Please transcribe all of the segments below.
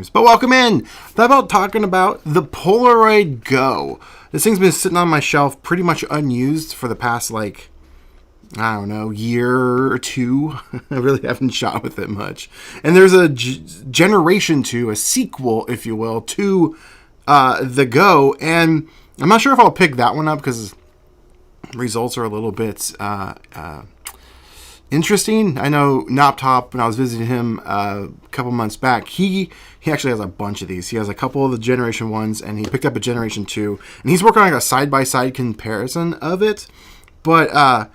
But welcome in. Thought about talking about the Polaroid GO. This thing's been sitting on my shelf pretty much unused for the past, year or two. I really haven't shot with it much. And there's a generation 2, a sequel, if you will, to the GO. And I'm not sure if I'll pick that one up because results are a little bit interesting. I know Noptop, when I was visiting him a couple months back, he actually has a bunch of these. He has a couple of the Generation 1s, and he picked up a Generation 2, and he's working on a side-by-side comparison of it, but I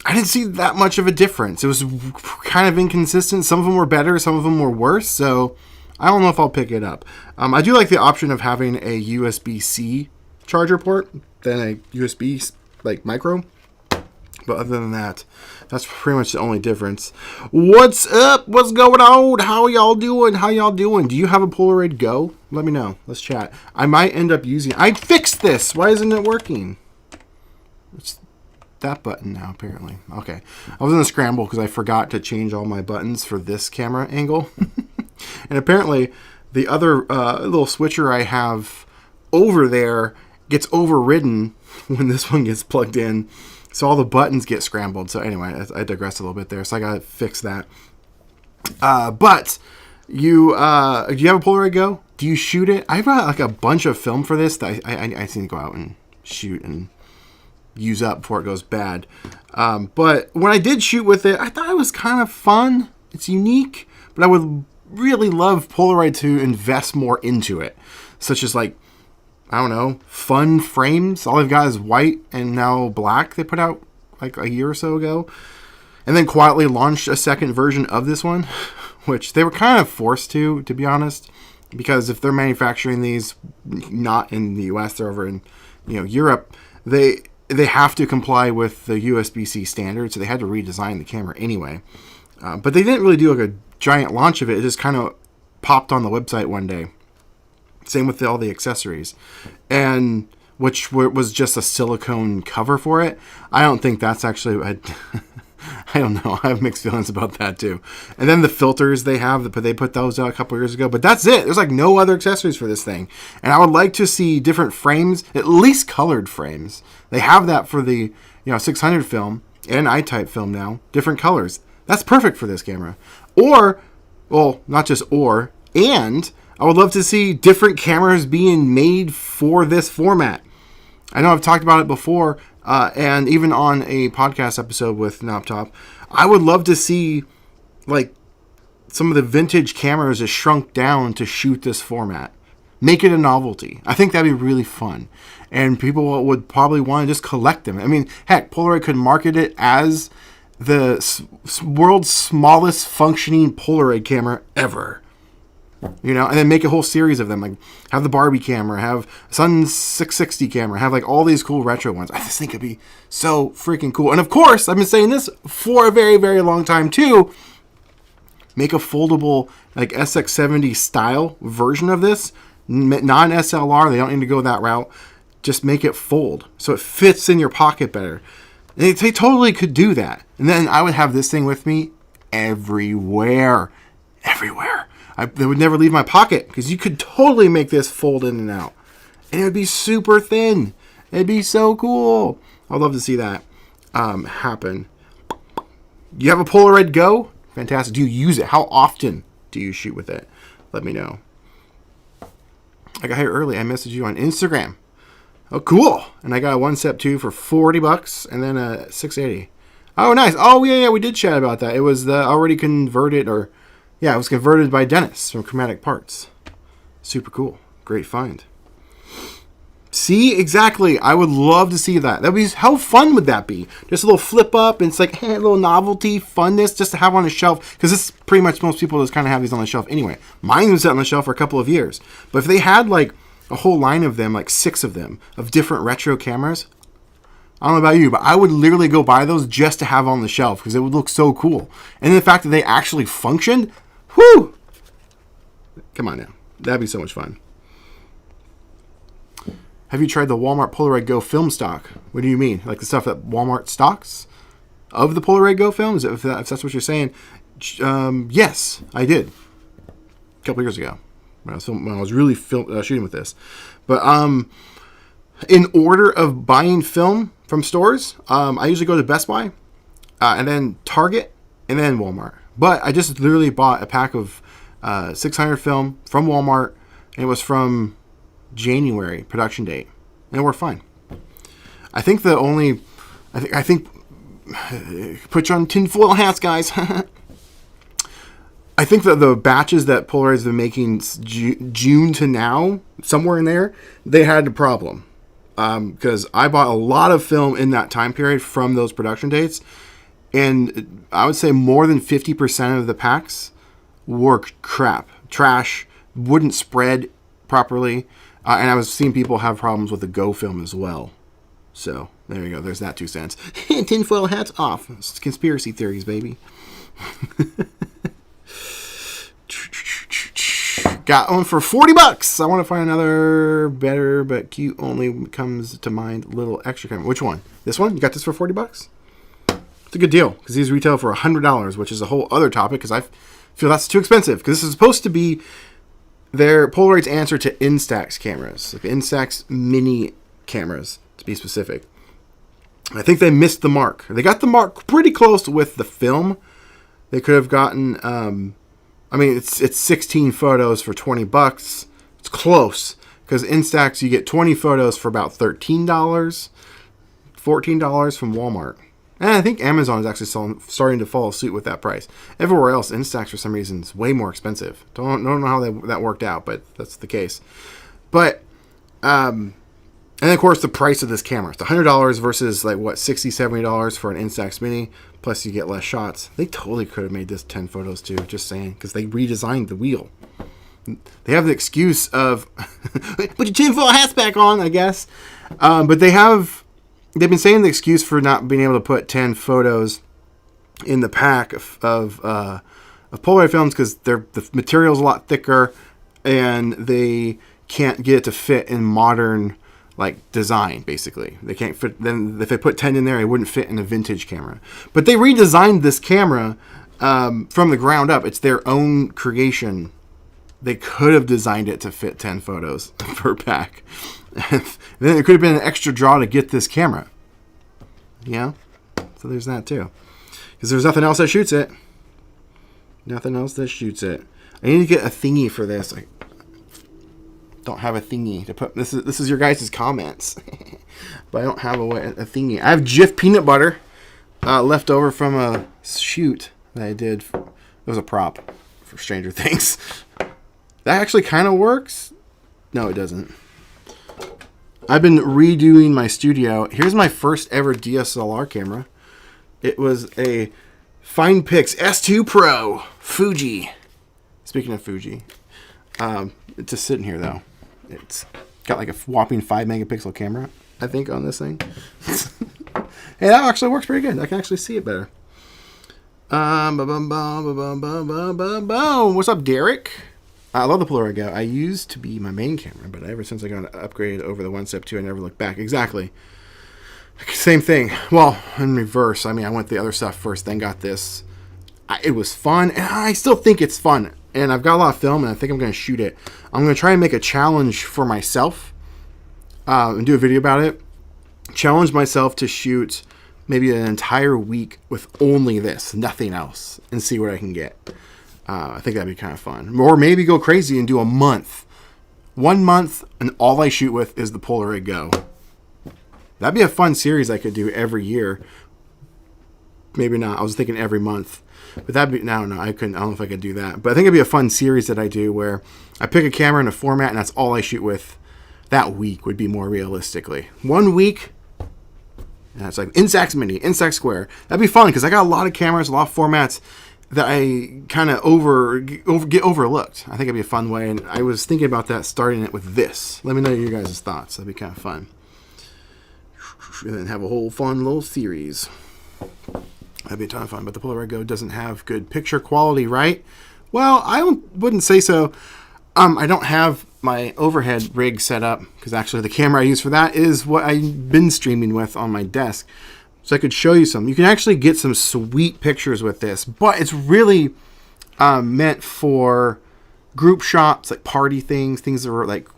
didn't see that much of a difference. It was kind of inconsistent. Some of them were better, some of them were worse, so I don't know if I'll pick it up. I do like the option of having a USB-C charger port than a USB, micro. But other than that, that's pretty much the only difference. What's up? What's going on? How y'all doing? Do you have a Polaroid GO? Let me know. Let's chat. I might end up using it. I fixed this. Why isn't it working? It's that button now, apparently. Okay. I was in a scramble because I forgot to change all my buttons for this camera angle. And apparently, the other little switcher I have over there gets overridden when this one gets plugged in. So all the buttons get scrambled. So anyway, I digress a little bit there. So I got to fix that. But do you have a Polaroid GO? Do you shoot it? I brought a bunch of film for this that I need to go out and shoot and use up before it goes bad. But when I did shoot with it, I thought it was kind of fun. It's unique. But I would really love Polaroid to invest more into it. Such as fun frames. All they've got is white and now black they put out a year or so ago. And then quietly launched a second version of this one, which they were kind of forced to be honest. Because if they're manufacturing these not in the US, they're over in Europe, they have to comply with the USB-C standard, so they had to redesign the camera anyway. But they didn't really do a giant launch of it. It just kind of popped on the website one day. Same with all the accessories, and which was just a silicone cover for it. I don't think that's actually. I don't know. I have mixed feelings about that too. And then the filters they have, they put those out a couple years ago. But that's it. There's no other accessories for this thing. And I would like to see different frames, at least colored frames. They have that for the 600 film and I-type film now, different colors. That's perfect for this camera. Or, well, not just or, and I would love to see different cameras being made for this format. I know I've talked about it before, and even on a podcast episode with Noptop. I would love to see, some of the vintage cameras just shrunk down to shoot this format. Make it a novelty. I think that'd be really fun. And people would probably want to just collect them. I mean, heck, Polaroid could market it as the world's smallest functioning Polaroid camera ever. And then make a whole series of them. Have the Barbie camera, have Sun 660 camera, have all these cool retro ones. I just think it'd be so freaking cool. And of course, I've been saying this for a very, very long time too. Make a foldable SX70 style version of this, non-SLR. They don't need to go that route. Just make it fold so it fits in your pocket better. And they totally could do that. And then I would have this thing with me everywhere. They would never leave my pocket because you could totally make this fold in and out. And it would be super thin. It'd be so cool. I'd love to see that happen. You have a Polaroid GO? Fantastic. Do you use it? How often do you shoot with it? Let me know. I got here early. I messaged you on Instagram. Oh, cool. And I got a 1 Step 2 for $40 and then a $680. Oh, nice. Oh, yeah, we did chat about that. It was the already converted it was converted by Dennis from Chromatic Parts. Super cool. Great find. See, exactly. I would love to see that. How fun would that be? Just a little flip up, and it's a little novelty, funness, just to have on a shelf. Because this pretty much most people just kind of have these on the shelf anyway. Mine's been sitting on the shelf for a couple of years. But if they had a whole line of them, 6 of them, of different retro cameras, I don't know about you, but I would literally go buy those just to have on the shelf because it would look so cool. And the fact that they actually functioned, whoo! Come on now. That'd be so much fun. Have you tried the Walmart Polaroid GO film stock? What do you mean? The stuff that Walmart stocks of the Polaroid GO films? If that's what you're saying. Yes, I did. A couple years ago. when I was really shooting with this. But in order of buying film from stores, I usually go to Best Buy, and then Target, and then Walmart. But I just literally bought a pack of 600 film from Walmart, and it was from January production date, and it worked fine. I think put you on tinfoil hats, guys. I think that the batches that Polaroid's been making June to now, somewhere in there, they had a problem. Because I bought a lot of film in that time period from those production dates, and I would say more than 50% of the packs were crap, trash, wouldn't spread properly, and I was seeing people have problems with the Go film as well. So there you go. There's that 2 cents. Tinfoil hats off. It's conspiracy theories, baby. Got one for $40. I want to find another better but cute. Only comes to mind little extra camera. Which one? This one? You got this for $40? It's a good deal because these retail for $100, which is a whole other topic because I feel that's too expensive. Because this is supposed to be their Polaroid's answer to Instax cameras, like Instax mini cameras to be specific. I think they missed the mark. They got the mark pretty close with the film. They could have gotten. I mean, it's 16 photos for $20. It's close because Instax you get 20 photos for about $13, $14 from Walmart. And I think Amazon is actually starting to follow suit with that price. Everywhere else, Instax for some reason is way more expensive. Don't know how that worked out, but that's the case. But and of course the price of this camera. It's $100 versus like what $60, $70 for an Instax Mini. Plus you get less shots. They totally could have made this 10 photos too. Just saying, because they redesigned the wheel. They have the excuse of put your tinfoil hats back on, I guess. But they've been saying the excuse for not being able to put 10 photos in the pack of Polaroid films because the material's a lot thicker and they can't get it to fit in modern like design. Basically, they can't fit. Then if they put 10 in there, it wouldn't fit in a vintage camera. But they redesigned this camera from the ground up. It's their own creation. They could have designed it to fit 10 photos per pack. Then it could have been an extra draw to get this camera. Yeah, so there's that too. Because there's nothing else that shoots it. Nothing else that shoots it. I need to get a thingy for this. I don't have a thingy to put. This is your guys' comments, but I don't have a thingy. I have Jif peanut butter left over from a shoot that I did. It was a prop for Stranger Things. That actually kind of works. No, it doesn't. I've been redoing my studio. Here's my first ever DSLR camera. It was a FinePix S2 Pro Fuji. Speaking of Fuji, it's just sitting here though. It's got like a whopping 5 megapixel camera, I think, on this thing. Hey, that actually works pretty good. I can actually see it better. What's up, Derek? I love the Polaroid GO. I used to be my main camera, but ever since I got upgraded over the 1 Step 2, I never looked back. Exactly. Same thing. Well, in reverse. I mean, I went the other stuff first, then got this. It was fun, and I still think it's fun. And I've got a lot of film, and I think I'm going to shoot it. I'm going to try and make a challenge for myself and do a video about it. Challenge myself to shoot maybe an entire week with only this, nothing else, and see what I can get. I think that'd be kind of fun. Or maybe go crazy and do a month. 1 month, and all I shoot with is the Polaroid GO. That'd be a fun series I could do every year. Maybe not. I was thinking every month. But that'd be... No, I couldn't. I don't know if I could do that. But I think it'd be a fun series that I do where I pick a camera and a format, and that's all I shoot with. That week would be more realistically. 1 week... And it's like Instax Mini, Instax Square. That'd be fun because I got a lot of cameras, a lot of formats that I kind of get overlooked. I think it'd be a fun way, and I was thinking about that, starting it with this. Let me know your guys' thoughts. That'd be kind of fun. And then have a whole fun little series. That'd be a ton of fun, but the Polaroid GO doesn't have good picture quality, right? Well, wouldn't say so. I don't have my overhead rig set up, because actually the camera I use for that is what I've been streaming with on my desk. So I could show you some. You can actually get some sweet pictures with this, but it's really meant for group shots, like party things that are like,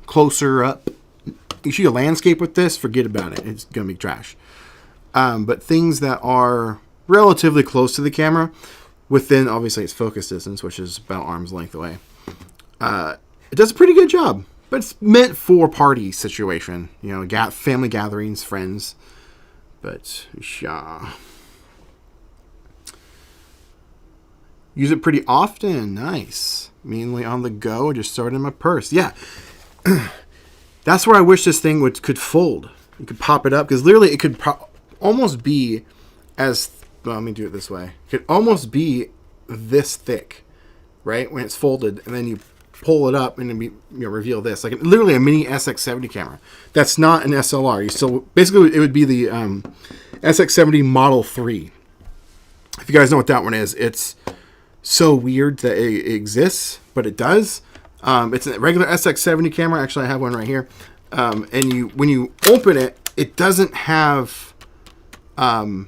closer up. You shoot a landscape with this, forget about it. It's going to be trash. But things that are relatively close to the camera, within, obviously, its focus distance, which is about arm's length away. It does a pretty good job. But it's meant for party situation. Family gatherings, friends. But, yeah. Use it pretty often. Nice. Mainly on the go. Just throw it in my purse. Yeah. That's where I wish this thing could fold. You could pop it up. Because literally it could almost be as... Well, let me do it this way. It could almost be this thick. Right? When it's folded. And then you pull it up and then reveal this. Like literally a mini SX70 camera. That's not an SLR. Basically, it would be the SX70 Model 3. If you guys know what that one is, it's so weird that it exists, but it does. It's a regular SX70 camera. Actually, I have one right here. And when you open it, it doesn't have a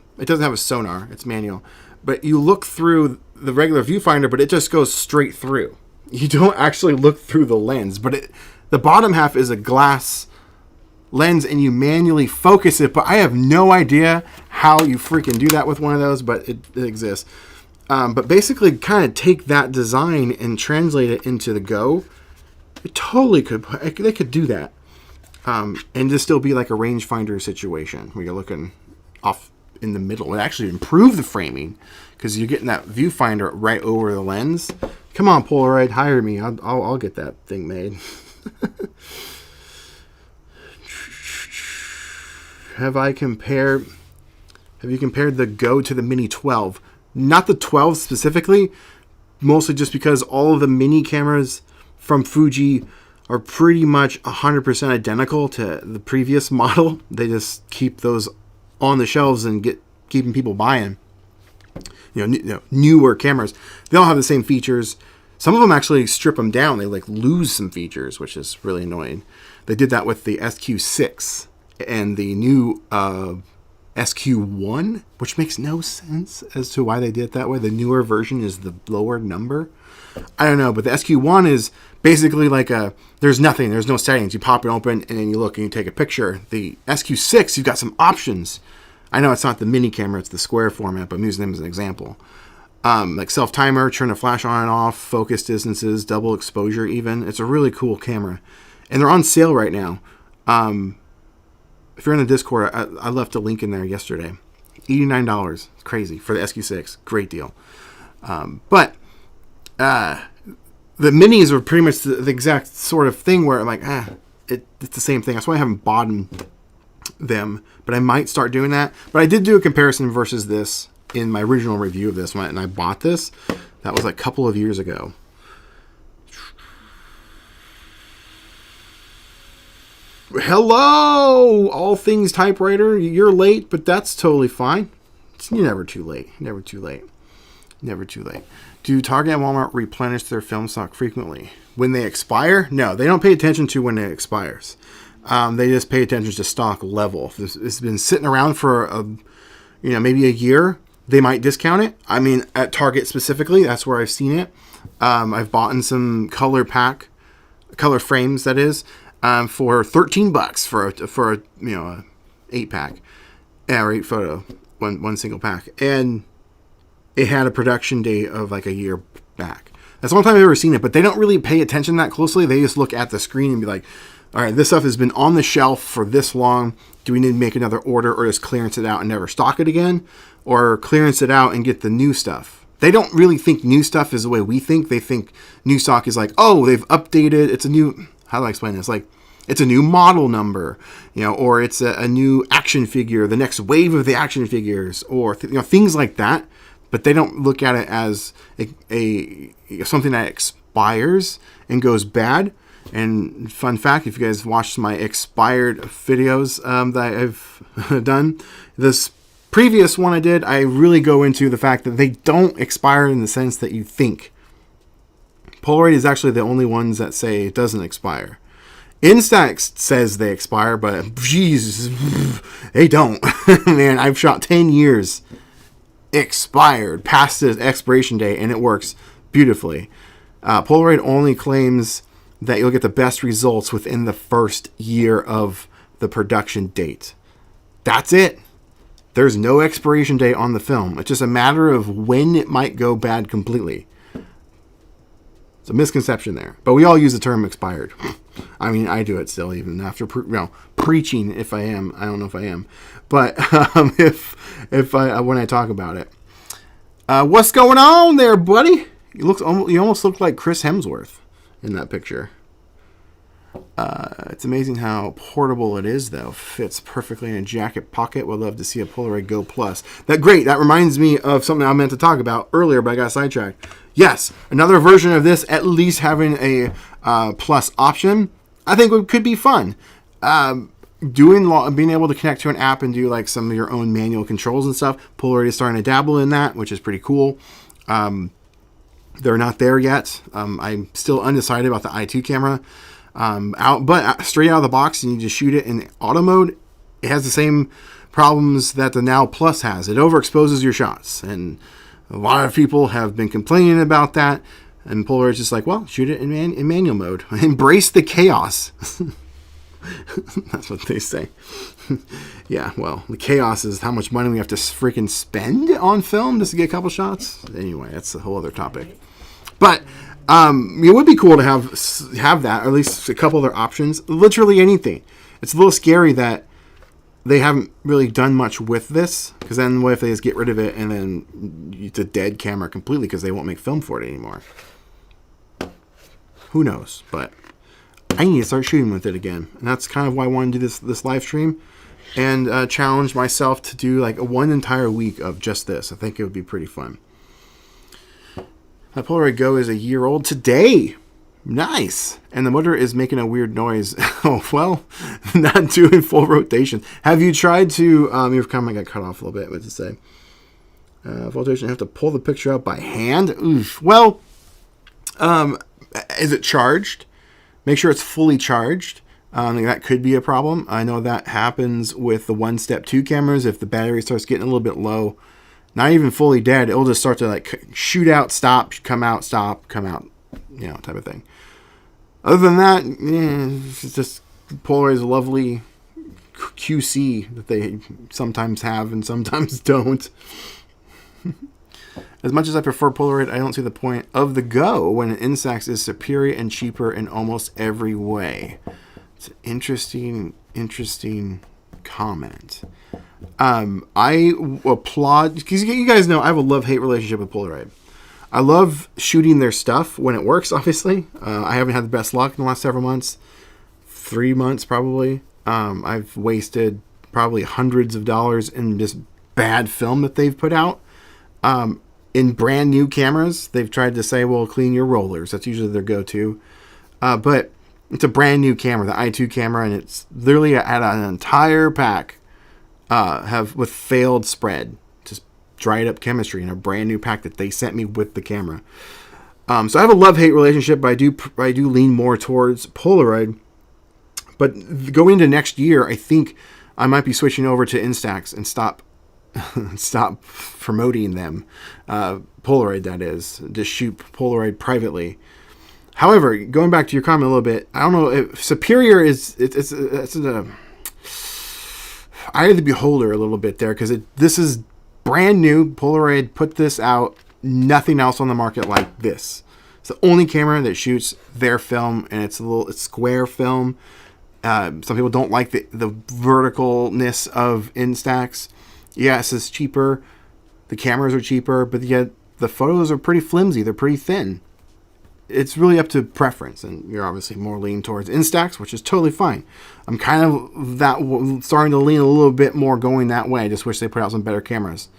sonar. It's manual. But you look through the regular viewfinder, but it just goes straight through. You don't actually look through the lens, but the bottom half is a glass lens, and you manually focus it. But I have no idea how you freaking do that with one of those, but it exists. But basically, kind of take that design and translate it into the Go. It totally could. They could do that, and just still be like a rangefinder situation where you're looking off in the middle. It actually improve the framing because you're getting that viewfinder right over the lens. Come on, Polaroid, hire me. I'll get that thing made. Have you compared the Go to the Mini 12? Not the 12 specifically, mostly just because all of the mini cameras from Fuji are pretty much 100% identical to the previous model. They just keep those on the shelves and keeping people buying. Newer cameras. They all have the same features. Some of them actually strip them down. They lose some features, which is really annoying. They did that with the SQ6 and the new SQ1, which makes no sense as to why they did it that way. The newer version is the lower number. I don't know, but the SQ1 is basically there's nothing. There's no settings. You pop it open and then you look and you take a picture. The SQ6, you've got some options. I know it's not the mini camera, it's the square format, but I'm using them as an example. Like self-timer, turn the flash on and off, focus distances, double exposure even. It's a really cool camera. And they're on sale right now. If you're in the Discord, I left a link in there yesterday. $89. It's crazy for the SQ6. Great deal. But the minis are pretty much the exact sort of thing where I'm like, it's the same thing. That's why I haven't bought them. But I might start doing that. But I did do a comparison versus this in my original review of this one, and I bought this. That was a couple of years ago. Hello, all things typewriter. You're late, but that's totally fine. You're never too late. Never too late. Never too late. Do Target and Walmart replenish their film stock frequently? When they expire? No, they don't pay attention to when it expires. They just pay attention to stock level. If it's been sitting around for maybe a year, they might discount it. I mean, at Target specifically, that's where I've seen it. I've bought in some color frames, that is, for $13 for a 8-pack, or 8 photo, one single pack, and it had a production date of a year back. That's the only time I've ever seen it, but they don't really pay attention that closely. They just look at the screen and be like, all right, this stuff has been on the shelf for this long. Do we need to make another order, or just clearance it out and never stock it again? Or clearance it out and get the new stuff? They don't really think new stuff is the way we think. They think new stock is they've updated. It's a new, how do I explain this? It's a new model number, or it's a new action figure, the next wave of the action figures, or things like that. But they don't look at it as a something that expires and goes bad. And fun fact, if you guys watched my expired videos that I've done, this previous one I did, I really go into the fact that they don't expire in the sense that you think. Polaroid is actually the only ones that say it doesn't expire. Instax says they expire, but Jesus, they don't. Man, I've shot 10 years expired past the expiration date, and it works beautifully. Polaroid only claims that you'll get the best results within the first year of the production date. That's it. There's no expiration date on the film. It's just a matter of when it might go bad completely. It's a misconception there. But we all use the term expired. I mean, I do it still, even after preaching. If I am, I don't know if I am, but when I talk about it, what's going on there, buddy? You almost look like Chris Hemsworth in that picture. It's amazing how portable it is, though. Fits perfectly in a jacket pocket. Would love to see a Polaroid GO Plus. That reminds me of something I meant to talk about earlier, but I got sidetracked. Yes, another version of this, at least having a Plus option, I think could be fun. Being able to connect to an app and do like some of your own manual controls and stuff. Polaroid is starting to dabble in that, which is pretty cool. They're not there yet. I'm still undecided about the i2 camera. But straight out of the box, and you just shoot it in auto mode, it has the same problems that the Now Plus has. It overexposes your shots, and a lot of people have been complaining about that. And Polaroid's just like, well, shoot it in manual mode. Embrace the chaos. That's what they say. Yeah, well, the chaos is how much money we have to freaking spend on film just to get a couple shots. Anyway, that's a whole other topic. But it would be cool to have that, or at least a couple other options. Literally anything. It's a little scary that they haven't really done much with this, because then what if they just get rid of it and then it's a dead camera completely because they won't make film for it anymore? Who knows? But I need to start shooting with it again, and that's kind of why I want to do this live stream and challenge myself to do like one entire week of just this. I think it would be pretty fun. My Polaroid GO is a year old today. Nice. And the motor is making a weird noise. Oh, well, not doing full rotation. Have you tried to, your comment got cut off a little bit, what to say? Full rotation, you have to pull the picture out by hand. Oof. Well, is it charged? Make sure it's fully charged. That could be a problem. I know that happens with the 1-step 2 cameras. If the battery starts getting a little bit low, not even fully dead, it'll just start to like shoot out, stop, come out, stop, come out, type of thing. Other than that, it's just Polaroid's lovely QC that they sometimes have and sometimes don't. As much as I prefer Polaroid, I don't see the point of the GO when an Instax is superior and cheaper in almost every way. It's an interesting comment. I applaud, because you guys know I have a love-hate relationship with Polaroid. I love shooting their stuff when it works, obviously. I haven't had the best luck in the last several months. 3 months, probably. I've wasted probably hundreds of dollars in just bad film that they've put out. In brand new cameras, they've tried to say, well, clean your rollers. That's usually their go-to. But it's a brand new camera, the i2 camera, and it's literally at an entire pack with failed spread. Just dried up chemistry in a brand new pack that they sent me with the camera. So I have a love-hate relationship, but I do lean more towards Polaroid. But going into next year, I think I might be switching over to Instax and stop promoting them. Polaroid, that is. Just shoot Polaroid privately. However, going back to your comment a little bit, I don't know if superior is it's a eye of the beholder a little bit there, because this is brand new. Polaroid put this out. Nothing else on the market like this. It's the only camera that shoots their film, and it's square film. Some people don't like the verticalness of Instax. Yes, it's cheaper. The cameras are cheaper, but yet the photos are pretty flimsy. They're pretty thin. It's really up to preference, and you're obviously more leaning towards Instax, which is totally fine. I'm kind of starting to lean a little bit more going that way. I just wish they put out some better cameras.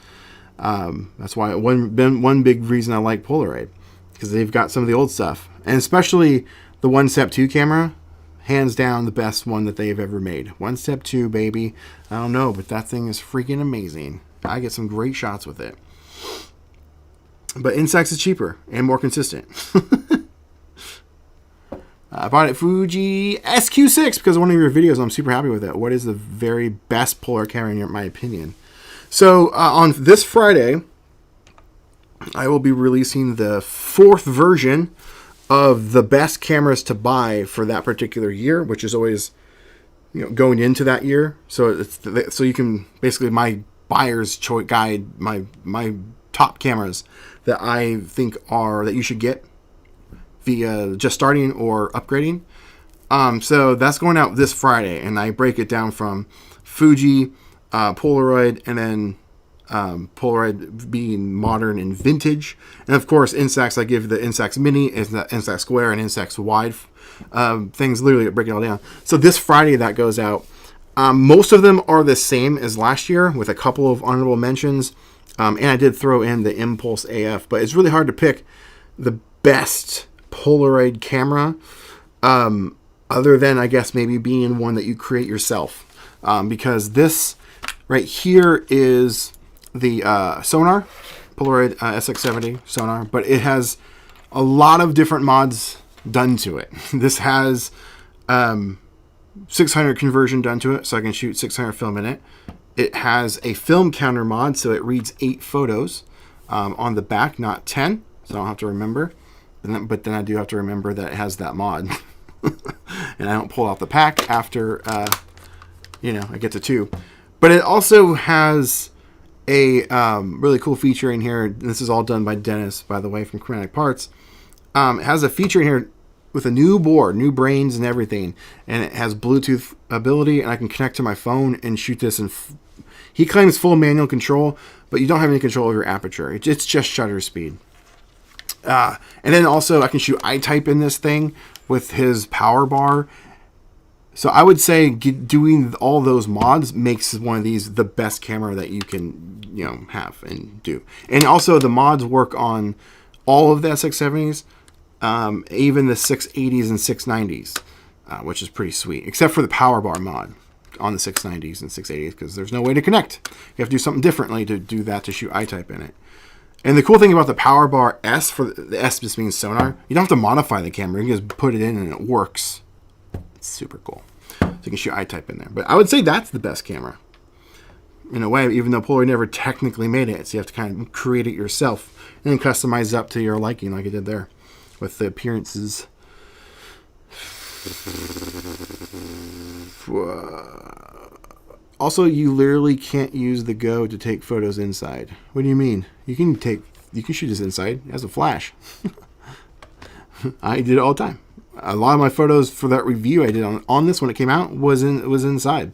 That's why one big reason I like Polaroid, because they've got some of the old stuff, and especially the 1-step 2 camera. Hands down, the best one that they've ever made. 1-step 2, baby. I don't know, but that thing is freaking amazing. I get some great shots with it. But Instax is cheaper and more consistent. I bought it Fuji SQ6 because of one of your videos. I'm super happy with it. What is the very best Polar camera in my opinion? So on this Friday, I will be releasing the 4th version of the best cameras to buy for that particular year, which is always, going into that year. So so you can basically, my buyer's choice guide, my top cameras that I think are that you should get via just starting or upgrading. So that's going out this Friday, and I break it down from Fuji, Polaroid, and then Polaroid being modern and vintage, and of course Instax. I give the Instax Mini, Instax Square, and Instax Wide things. Literally break it all down. So this Friday that goes out. Most of them are the same as last year, with a couple of honorable mentions. And I did throw in the Impulse AF, but it's really hard to pick the best Polaroid camera, other than, I guess, maybe being one that you create yourself, because this right here is the sonar, Polaroid SX70 sonar, but it has a lot of different mods done to it. This has 600 conversion done to it, so I can shoot 600 film in it. It has a film counter mod, so it reads 8 photos on the back, not 10, so I don't have to remember. But then I do have to remember that it has that mod. And I don't pull out the pack after, I get to 2. But it also has a really cool feature in here. This is all done by Dennis, by the way, from Chromatic Parts. It has a feature in here with a new board, new brains and everything. And it has Bluetooth ability, and I can connect to my phone and shoot this in... He claims full manual control, but you don't have any control over your aperture. It's just shutter speed. And then also I can shoot I-type in this thing with his power bar. So I would say doing all those mods makes one of these the best camera that you can, have and do. And also the mods work on all of the SX70s, even the 680s and 690s, which is pretty sweet, except for the power bar mod on the 690s and 680s, because there's no way to connect. You have to do something differently to do that, to shoot I-type in it. And the cool thing about the Power Bar S, for the S just means sonar, you don't have to modify the camera. You can just put it in and it works. It's super cool. So you can shoot I-type in there. But I would say that's the best camera, in a way, even though Polaroid never technically made it. So you have to kind of create it yourself and then customize it up to your liking, like I did there with the appearances. Also, you literally can't use the Go to take photos inside. What do you mean? You can shoot this inside. It has a flash. I did it all the time. A lot of my photos for that review I did on this when it came out was inside.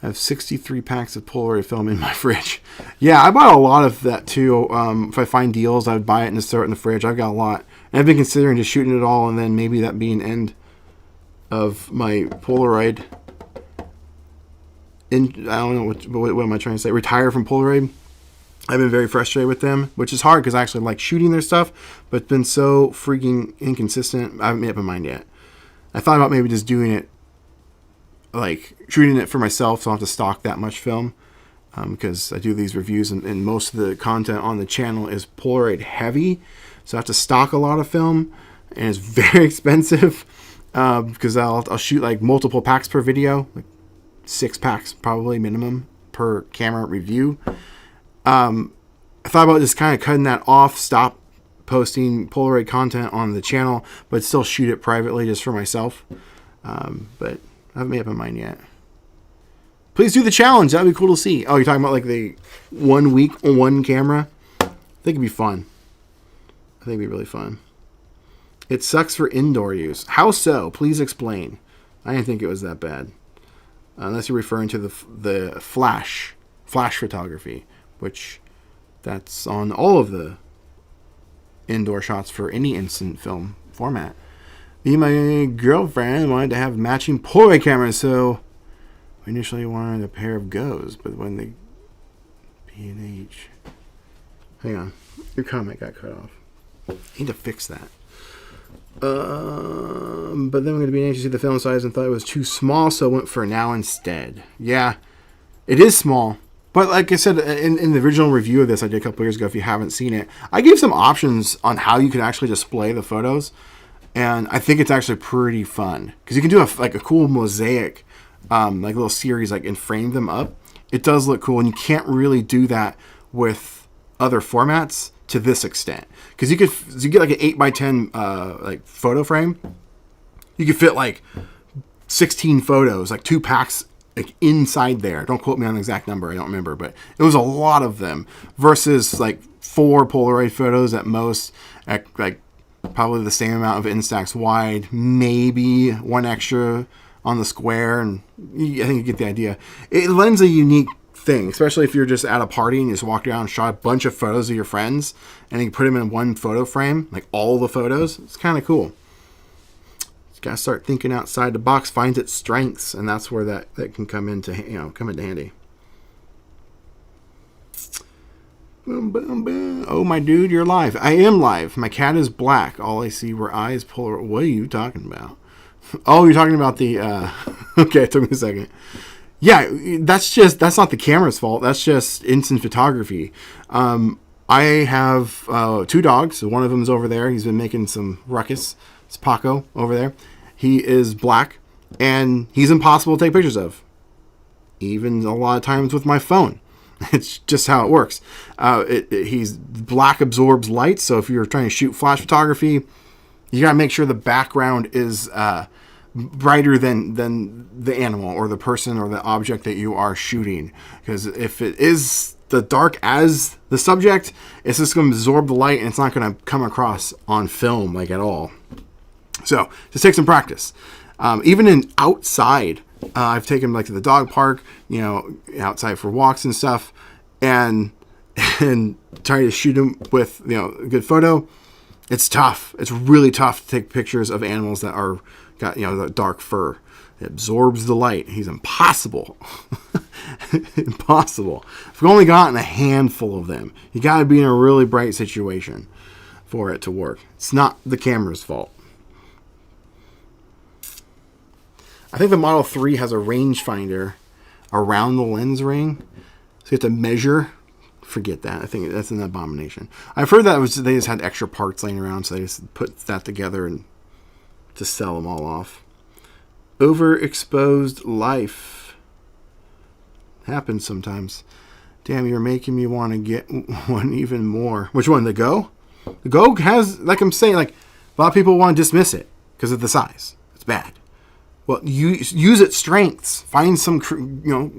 I have 63 packs of Polaroid film in my fridge. Yeah, I bought a lot of that too. If I find deals, I would buy it and just throw it in the fridge. I've got a lot. And I've been considering just shooting it all, and then maybe that being end of my Polaroid. I don't know what am I trying to say. Retire from Polaroid. I've been very frustrated with them, which is hard because I actually like shooting their stuff, but it's been so freaking inconsistent. I haven't made up my mind yet. I thought about maybe just doing it, like shooting it for myself, so I don't have to stock that much film, because I do these reviews and most of the content on the channel is Polaroid heavy, so I have to stock a lot of film, and it's very expensive. Because I'll shoot like multiple packs per video, like 6 packs probably minimum per camera review. I thought about just kind of cutting that off, stop posting Polaroid content on the channel, but still shoot it privately just for myself. But I haven't made up my mind yet. Please do the challenge. That'd be cool to see. Oh, you're talking about like the 1 week on one camera? I think it'd be fun. I think it'd be really fun. It sucks for indoor use. How so? Please explain. I didn't think it was that bad. Unless you're referring to the flash photography, which that's on all of the indoor shots for any instant film format. Me and my girlfriend wanted to have matching Polaroid cameras, so we initially wanted a pair of GOs, but when the P&H... Hang on. Your comment got cut off. I need to fix that. But then we're going to be anxious to see the film size and thought it was too small, so went for now instead. Yeah, it is small. But like I said, in the original review of this I did a couple years ago, if you haven't seen it, I gave some options on how you can actually display the photos. And I think it's actually pretty fun. Because you can do a cool mosaic, like little series, like, and frame them up. It does look cool, and you can't really do that with other formats. to this extent, because you get like an 8x10 like photo frame. You could fit like 16 photos, like 2 packs like inside there. Don't quote me on the exact number, I don't remember, but it was a lot of them versus like 4 Polaroid photos at most, at like probably the same amount of Instax wide, maybe 1 extra on the square, and I think you get the idea. It lends a unique thing, especially if you're just at a party and you just walked around and shot a bunch of photos of your friends and you put them in one photo frame, like all the photos. It's kind of cool. You gotta start thinking outside the box, find its strengths, and that's where that can come into handy. Boom, boom, boom. Oh, my dude, you're live. I am live. My cat is black. All I see were eyes polar. What are you talking about? Oh, you're talking about the okay, it took me a second. Yeah, that's not the camera's fault. That's just instant photography. I have 2 dogs. One of them is over there. He's been making some ruckus. It's Paco over there. He is black, and he's impossible to take pictures of. Even a lot of times with my phone. It's just how it works. He's black, absorbs light, so if you're trying to shoot flash photography, you gotta make sure the background is brighter than the animal or the person or the object that you are shooting. Because if it is the dark as the subject, it's just going to absorb the light and it's not going to come across on film like at all. So just take some practice. Even in outside, I've taken like to the dog park, outside for walks and stuff, and try to shoot them with a good photo. It's tough. It's really tough to take pictures of animals that are got the dark fur. It absorbs the light. He's impossible. Impossible. We've only gotten a handful of them. You got to be in a really bright situation for it to work. It's not the camera's fault. I think the Model 3 has a rangefinder around the lens ring, so you have to measure. Forget that. I think that's an abomination. I've heard that they just had extra parts laying around, so they just put that together and just sell them all off. Overexposed life happens sometimes. Damn, you're making me want to get one even more. Which one? The Go? The Go has, like I'm saying, like a lot of people want to dismiss it because of the size. It's bad. Well, use its strengths. Find some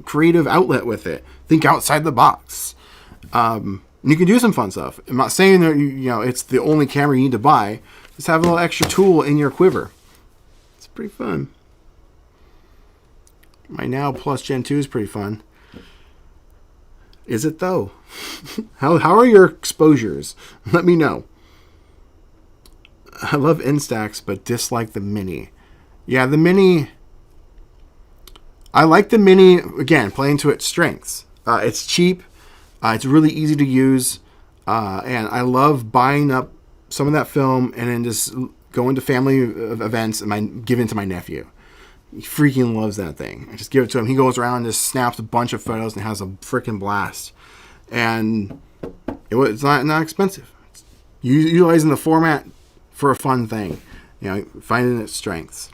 creative outlet with it. Think outside the box. You can do some fun stuff. I'm not saying that it's the only camera you need to buy. Just have a little extra tool in your quiver. It's pretty fun. My Now Plus Gen 2 is pretty fun. Is it though? How are your exposures? Let me know. I love Instax, but dislike the Mini. Yeah, the Mini. I like the Mini, again, playing to its strengths. It's cheap. It's really easy to use. And I love buying up some of that film and then just going to family events and giving it to my nephew. He freaking loves that thing. I just give it to him. He goes around and just snaps a bunch of photos and has a freaking blast. And it's not expensive. It's utilizing the format for a fun thing. Finding its strengths.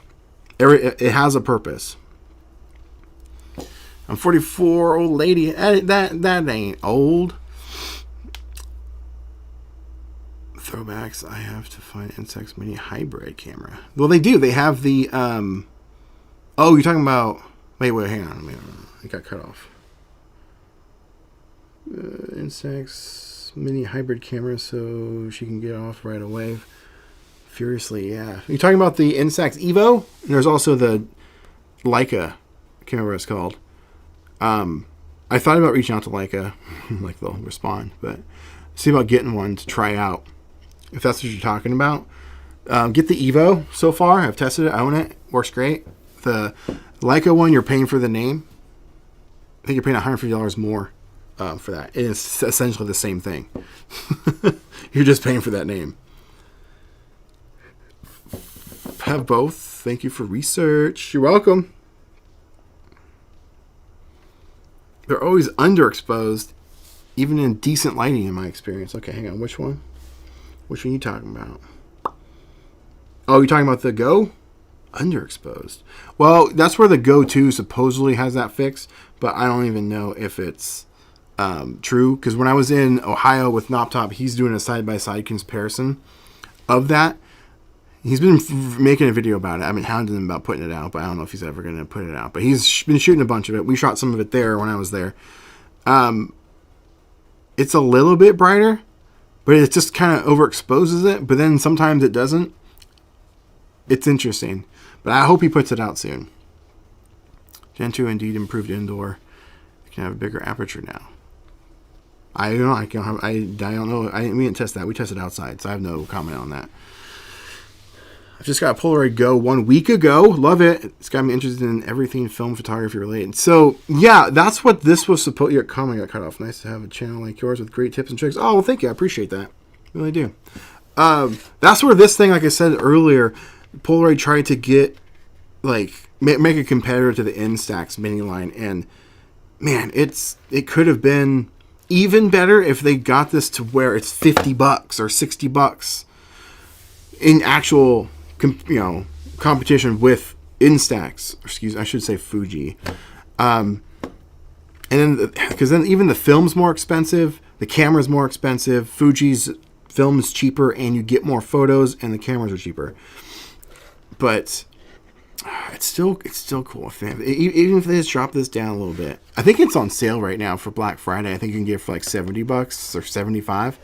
It has a purpose. I'm 44, old lady. That ain't old. Throwbacks. I have to find Instax Mini hybrid camera. Well, they do. They have the. Oh, you're talking about. Wait, hang on. It got cut off. Instax Mini hybrid camera, so she can get off right away. Furiously, yeah. You're talking about the Instax Evo? And there's also the Leica. I can't remember what it's called. I thought about reaching out to Leica. Like they'll respond. But see about getting one to try out. If that's what you're talking about. Get the Evo so far. I've tested it. I own it. Works great. The Leica one, you're paying for the name. I think you're paying $150 more for that. It's essentially the same thing. You're just paying for that name. Have both. Thank you for research. You're welcome. They're always underexposed, even in decent lighting, in my experience. Okay, hang on. Which one? Which one are you talking about? Oh, you're talking about the Go? Underexposed. Well, that's where the Go 2 supposedly has that fix, but I don't even know if it's true, because when I was in Ohio with NopTop, he's doing a side-by-side comparison of that. He's been making a video about it. I've been hounding him about putting it out, but I don't know if he's ever going to put it out. But he's been shooting a bunch of it. We shot some of it there when I was there. It's a little bit brighter, but it just kind of overexposes it. But then sometimes it doesn't. It's interesting. But I hope he puts it out soon. Gen 2 indeed improved indoor. You can have a bigger aperture now. I don't know. I don't know. We didn't test that. We tested outside, so I have no comment on that. I just got a Polaroid GO 1 week ago. Love it. It's got me interested in everything film photography related. So, yeah, that's what this was supposed... Your comment got cut off. Nice to have a channel like yours with great tips and tricks. Oh, well, thank you. I appreciate that. Really do. That's where this thing, like I said earlier, Polaroid tried to get, like, make a competitor to the Instax mini line. And, man, it could have been even better if they got this to where it's $50 or $60 in actual... competition with Instax. Excuse, I should say Fuji. And then, because then even the film's more expensive, the camera's more expensive. Fuji's film is cheaper, and you get more photos, and the cameras are cheaper. But it's still cool. Even if they just drop this down a little bit, I think it's on sale right now for Black Friday. I think you can get it for like $70 or $75.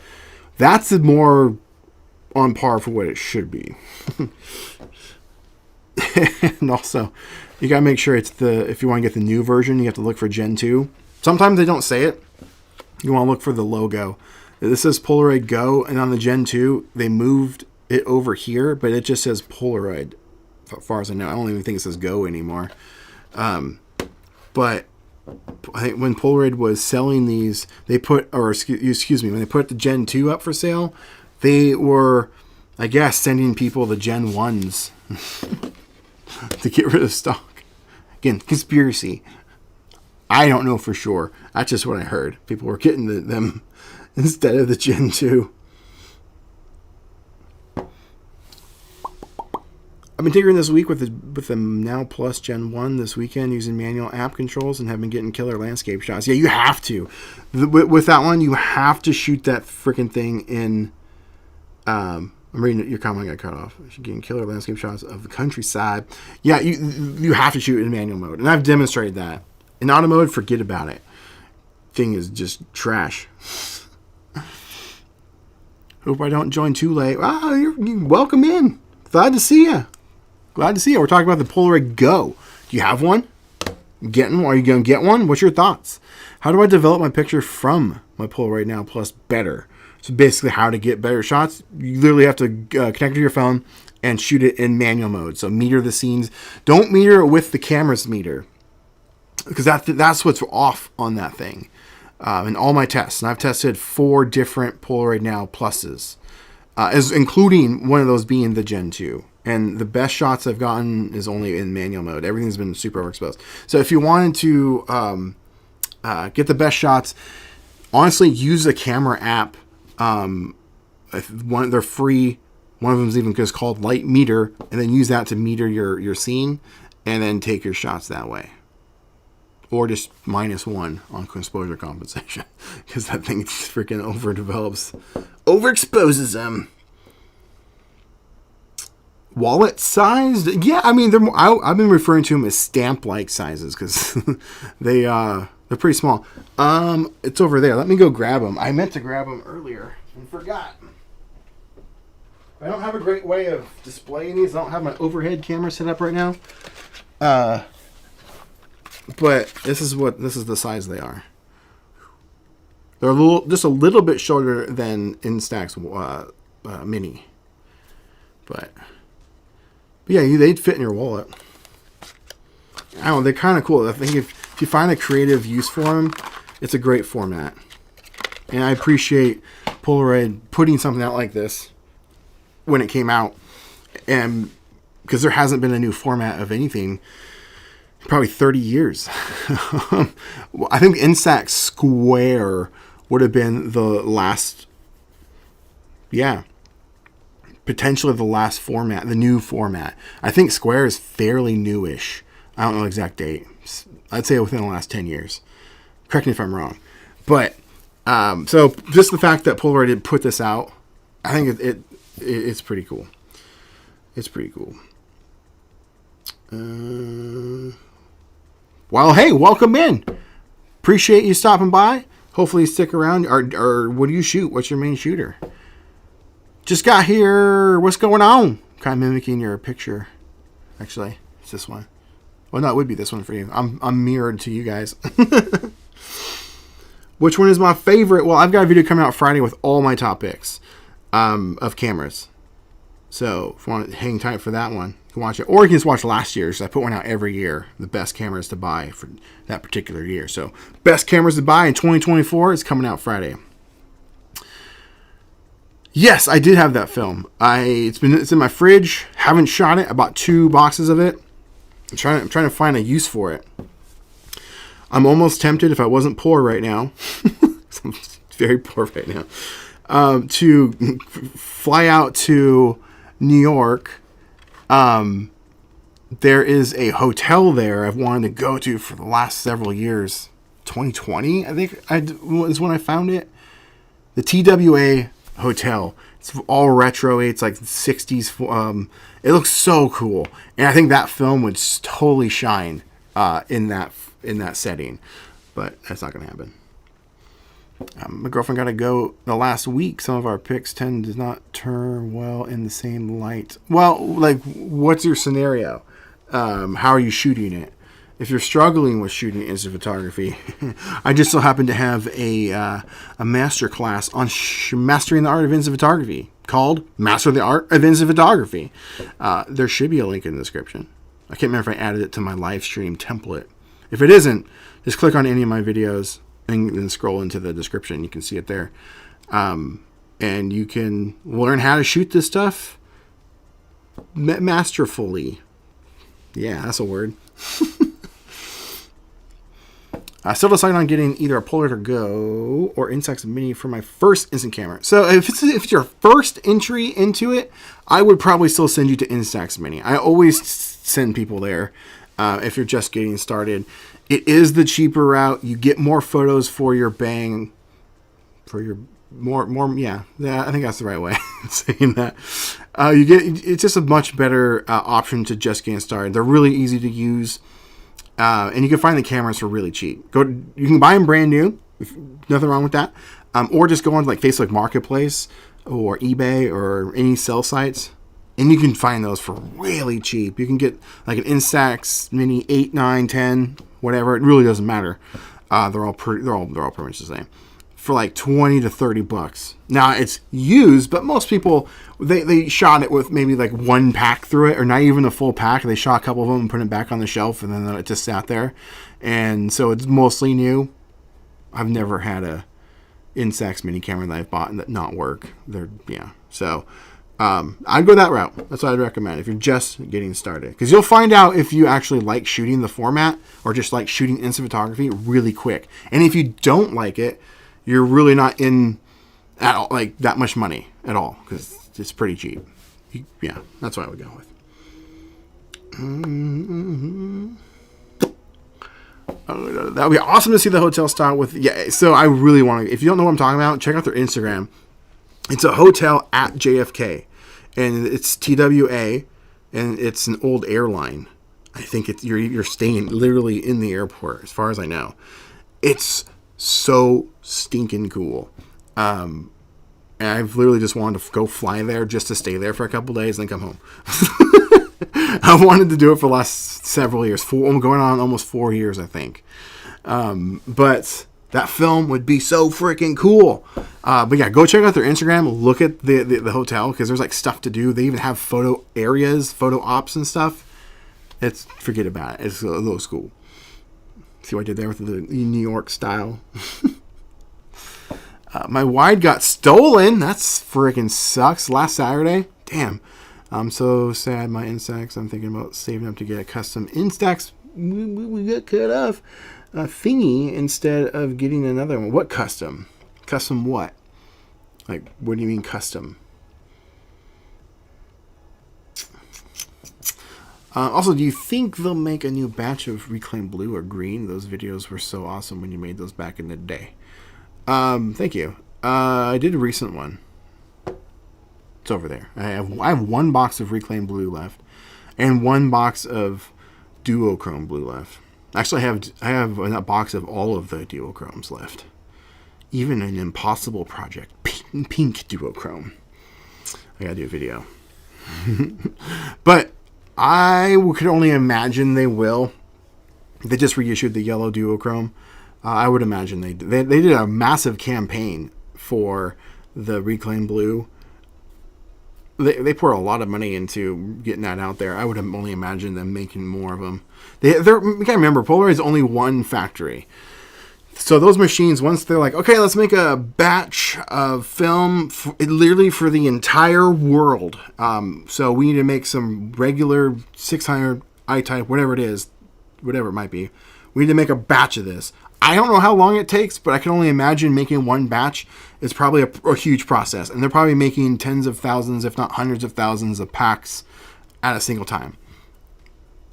That's more on par for what it should be. And also, you gotta make sure if you want to get the new version, you have to look for Gen 2. Sometimes they don't say it. You want to look for the logo. This says Polaroid GO, and on the Gen 2, they moved it over here, but it just says Polaroid, as far as I know. I don't even think it says GO anymore. But I think when Polaroid was selling these, they put, or excuse me, when they put the Gen 2 up for sale, they were, I guess, sending people the Gen 1s to get rid of stock. Again, conspiracy. I don't know for sure. That's just what I heard. People were getting them instead of the Gen 2. I've been tinkering this week with the Now Plus Gen 1 this weekend using manual app controls and have been getting killer landscape shots. Yeah, you have to. With that one, you have to shoot that freaking thing in... I'm reading your comment got cut off. You're getting killer landscape shots of the countryside. Yeah, you have to shoot in manual mode. And I've demonstrated that. In auto mode, forget about it. Thing is just trash. Hope I don't join too late. Wow, you're welcome in. Glad to see you. Glad to see you. We're talking about the Polaroid GO. Do you have one? Getting? Are you going to get one? What's your thoughts? How do I develop my picture from my Polaroid Now Plus better? So basically how to get better shots. You literally have to connect to your phone and shoot it in manual mode. So meter the scenes. Don't meter it with the camera's meter, because that's what's off on that thing. In all my tests, and I've tested 4 different Polaroid Now Pluses, including one of those being the Gen 2. And the best shots I've gotten is only in manual mode. Everything's been super overexposed. So if you wanted to get the best shots, honestly, use the camera app. They're free. One of them is even just called Light Meter, and then use that to meter your scene, and then take your shots that way. Or just -1 on exposure compensation, because that thing freaking overexposes them. Wallet sized? Yeah, I mean, I've been referring to them as stamp-like sizes, because they're pretty small. It's over there. Let me go grab them. I meant to grab them earlier and forgot. I don't have a great way of displaying these. I don't have my overhead camera set up right now. But this is the size they are. They're just a little bit shorter than Instax Mini. But yeah, they'd fit in your wallet. I don't know, they're kind of cool. I think if you find a creative use for them, it's a great format. And I appreciate Polaroid putting something out like this when it came out. And because there hasn't been a new format of anything in probably 30 years. I think Instax Square would have been the last, potentially the last format, the new format. I think Square is fairly newish. I don't know the exact date. I'd say within the last 10 years. Correct me if I'm wrong. But so just the fact that Polaroid did put this out, I think it's pretty cool. It's pretty cool. Well, hey, welcome in. Appreciate you stopping by. Hopefully you stick around. Or what do you shoot? What's your main shooter? Just got here. What's going on? Kind of mimicking your picture. Actually, it's this one. Well, no, it would be this one for you. I'm mirrored to you guys. Which one is my favorite? Well, I've got a video coming out Friday with all my top picks of cameras. So if you want to hang tight for that one, you can watch it. Or you can just watch last year's. I put one out every year. The best cameras to buy for that particular year. So best cameras to buy in 2024 is coming out Friday. Yes, I did have that film. It's in my fridge. Haven't shot it. I bought 2 boxes of it. I'm trying to find a use for it. I'm almost tempted, if I wasn't poor right now, I'm very poor right now, to fly out to New York. There is a hotel there I've wanted to go to for the last several years. 2020, I think, is when I found it. The TWA Hotel. It's all retro. It's like 60s. It looks so cool, and I think that film would totally shine in that setting. But that's not going to happen. My girlfriend got to go the last week. Some of our picks tend to not turn well in the same light. Well, like, what's your scenario? How are you shooting it? If you're struggling with shooting instant photography, I just so happen to have a master class on mastering the art of instant photography called Master the Art of Instant Photography. There should be a link in the description. I can't remember if I added it to my live stream template. If it isn't, just click on any of my videos and then scroll into the description. You can see it there. And you can learn how to shoot this stuff masterfully. Yeah, that's a word. I still decided on getting either a Polaroid GO or Instax Mini for my first instant camera. So if it's your first entry into it, I would probably still send you to Instax Mini. I always send people there if you're just getting started. It is the cheaper route. You get more photos for your bang, for your more. Yeah, I think that's the right way of saying that. It's just a much better option to just getting started. They're really easy to use. And you can find the cameras for really cheap. You can buy them brand new. Nothing wrong with that. Or just go on like Facebook Marketplace or eBay or any sell sites, and you can find those for really cheap. You can get like an Instax Mini 8, 9, 10, whatever. It really doesn't matter. They're all pretty much the same. For like $20 to $30. Now it's used, but most people they shot it with maybe like one pack through it, or not even a full pack. They shot a couple of them and put it back on the shelf, and then it just sat there. And so it's mostly new. I've never had a Instax Mini camera that I've bought and that not work. So I'd go that route. That's what I'd recommend if you're just getting started, because you'll find out if you actually like shooting the format or just like shooting instant photography really quick. And if you don't like it, you're really not in at all, like that much money at all, because it's pretty cheap. Yeah, that's what I would go with. That would be awesome to see the hotel style with. Yeah, so I really want to. If you don't know what I'm talking about, check out their Instagram. It's a hotel at JFK, and it's TWA, and it's an old airline. I think you're staying literally in the airport, as far as I know. It's so stinking cool. And I've literally just wanted to go fly there just to stay there for a couple days and then come home. I've wanted to do it for the last several years. I'm going on almost 4 years, I think. But that film would be so freaking cool. But yeah, go check out their Instagram. Look at the hotel, because there's like stuff to do. They even have photo areas, photo ops and stuff. Forget about it. It looks cool. See what I did there with the New York style. My wide got stolen. That's freaking sucks. Last Saturday. Damn. I'm so sad. My Instax. I'm thinking about saving up to get a custom Instax. We got cut off a thingy instead of getting another one. What custom? Custom what? Like, what do you mean custom? Also, do you think they'll make a new batch of Reclaim Blue or Green? Those videos were so awesome when you made those back in the day. Thank you. I did a recent one. It's over there. I have one box of reclaimed blue left, and one box of duochrome blue left. Actually, I have a box of all of the duochromes left. Even an impossible project, pink duochrome. I gotta do a video. But I could only imagine they will. They just reissued the yellow duochrome. I would imagine they did a massive campaign for the reclaimed blue. They pour a lot of money into getting that out there. I would only imagine them making more of them. You gotta remember, Polaroid is only one factory. So those machines, once they're like, okay, let's make a batch of film literally for the entire world. So we need to make some regular 600 I-type, whatever it is, whatever it might be. We need to make a batch of this. I don't know how long it takes, but I can only imagine making one batch is probably a huge process. And they're probably making tens of thousands, if not hundreds of thousands of packs at a single time.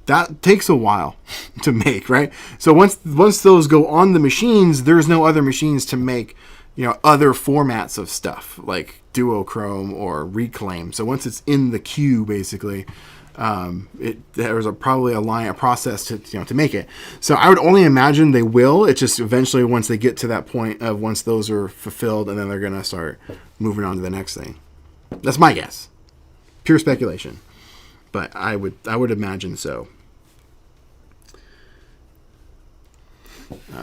That takes a while to make, right? So once those go on the machines, there's no other machines to make, other formats of stuff like duochrome or reclaim. So once it's in the queue, basically, there's probably a process to make it. So I would only imagine they will. It's just eventually once they get to that point of once those are fulfilled, and then they're gonna start moving on to the next thing. That's my guess, pure speculation, but I would imagine so.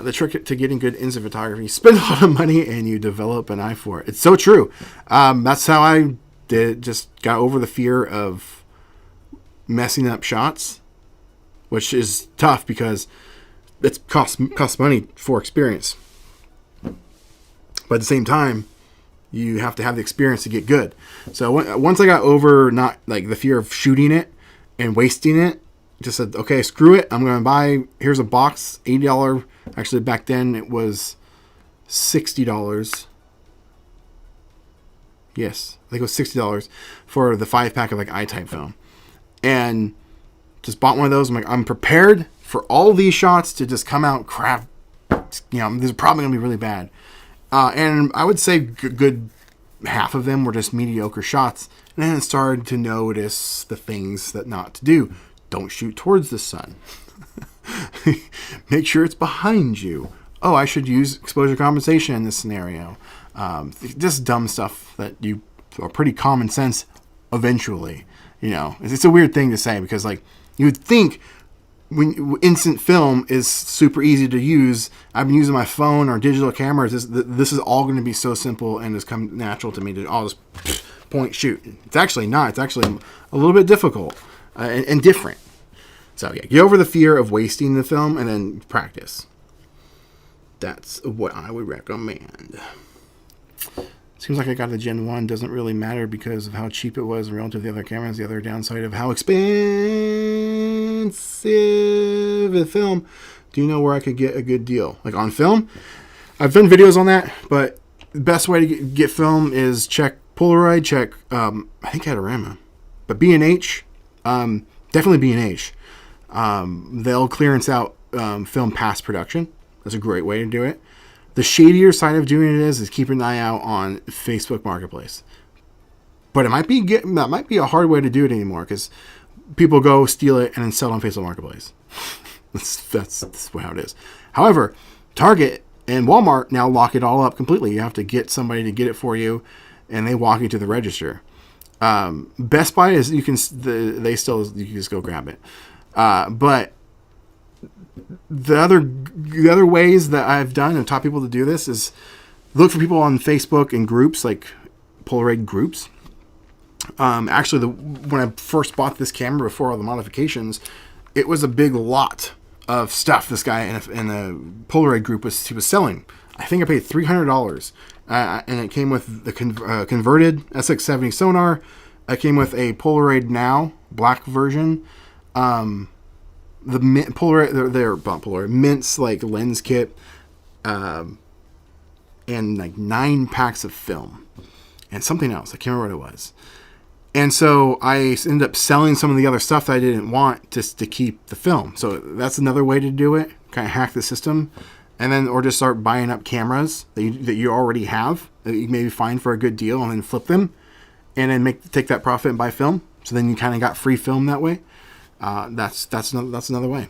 The trick to getting good instant photography: spend a lot of money and you develop an eye for it. It's so true. That's how I just got over the fear of messing up shots, which is tough because it costs money for experience. But at the same time, you have to have the experience to get good. So once I got over not like the fear of shooting it and wasting it, just said, okay, screw it. I'm going to here's a box, $80. Actually, back then it was $60. Yes, I think it was $60 for the 5-pack of like I-type film. And just bought one of those. I'm prepared for all these shots to just come out crap. These are probably going to be really bad. And I would say good half of them were just mediocre shots. And then I started to notice the things that not to do. Don't shoot towards the sun. Make sure it's behind you. Oh, I should use exposure compensation in this scenario. Just dumb stuff that you are pretty common sense eventually. It's a weird thing to say because like you would think when instant film is super easy to use. I've been using my phone or digital cameras. This is all going to be so simple and it's come natural to me to all just point shoot. It's actually not. It's actually a little bit difficult and different. So yeah, get over the fear of wasting the film and then practice. That's what I would recommend. Seems like I got the Gen 1. Doesn't really matter because of how cheap it was relative to the other cameras. The other downside of how expensive the film. Do you know where I could get a good deal? Like on film? I've done videos on that, but the best way to get film is check Polaroid, check, I think Adorama. But B&H, definitely B&H. They'll clearance out film past production. That's a great way to do it. The shadier side of doing it is keeping an eye out on Facebook Marketplace. But that might be a hard way to do it anymore because people go steal it and then sell it on Facebook Marketplace. that's how it is. However, Target and Walmart now lock it all up completely. You have to get somebody to get it for you, and they walk you to the register. Best Buy is you can just go grab it. But the other ways that I've done and taught people to do this is look for people on Facebook and groups like Polaroid groups. Actually, when I first bought this camera before all the modifications, it was a big lot of stuff this guy in a Polaroid group was selling. I think I paid $300, and it came with the converted SX70 sonar. It came with a Polaroid Now black version. The Polaroid Mint's like lens kit, and like 9 packs of film, and something else. I can't remember what it was. And so I ended up selling some of the other stuff that I didn't want just to keep the film. So that's another way to do it. Kind of hack the system. and then or just start buying up cameras that you already have that you maybe find for a good deal, and then flip them, and then take that profit and buy film. So then you kind of got free film that way. That's another way.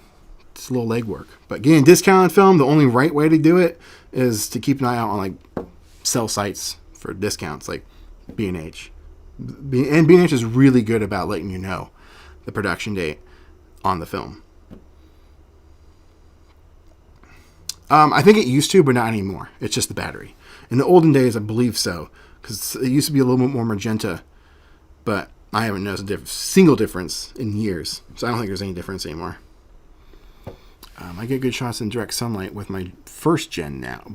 It's a little legwork, but getting discounted film, the only right way to do it is to keep an eye out on like sell sites for discounts, like B&H. And B&H is really good about letting you know the production date on the film. I think it used to, but not anymore. It's just the battery. In the olden days, I believe so, because it used to be a little bit more magenta, but I haven't noticed a single difference in years, so I don't think there's any difference anymore. I get good shots in direct sunlight with my first gen now.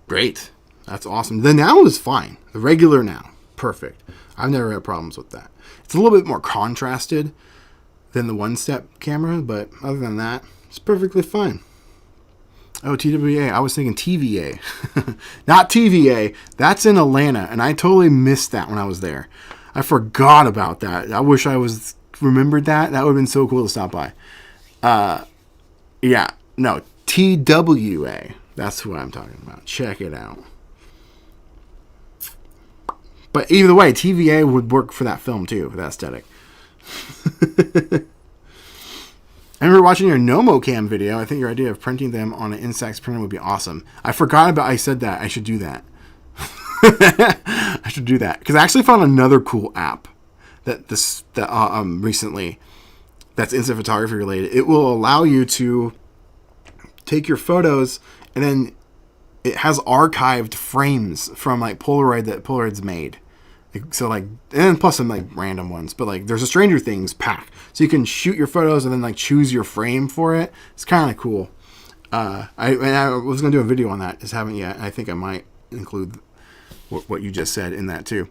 Great. That's awesome. The now is fine. The regular now. Perfect. I've never had problems with that. It's a little bit more contrasted than the one-step camera, but other than that, it's perfectly fine. Oh, TWA. I was thinking TVA. Not TVA. That's in Atlanta, and I totally missed that when I was there. I forgot about that. I wish I was remembered that. That would have been so cool to stop by. Yeah. No, TWA. That's what I'm talking about. Check it out. But either way, TVA would work for that film too, for that aesthetic. I remember watching your NomoCam video. I think your idea of printing them on an Instax printer would be awesome. I forgot about. I said that. I should do that. I should do that because I actually found another cool app recently that's instant photography related. It will allow you to take your photos and then it has archived frames from like Polaroid that Polaroid's made. So like, and plus some like random ones, but like there's a Stranger Things pack, so you can shoot your photos and then like choose your frame for it. It's kind of cool. I was gonna do a video on that, just haven't yet. I think I might include what you just said in that too.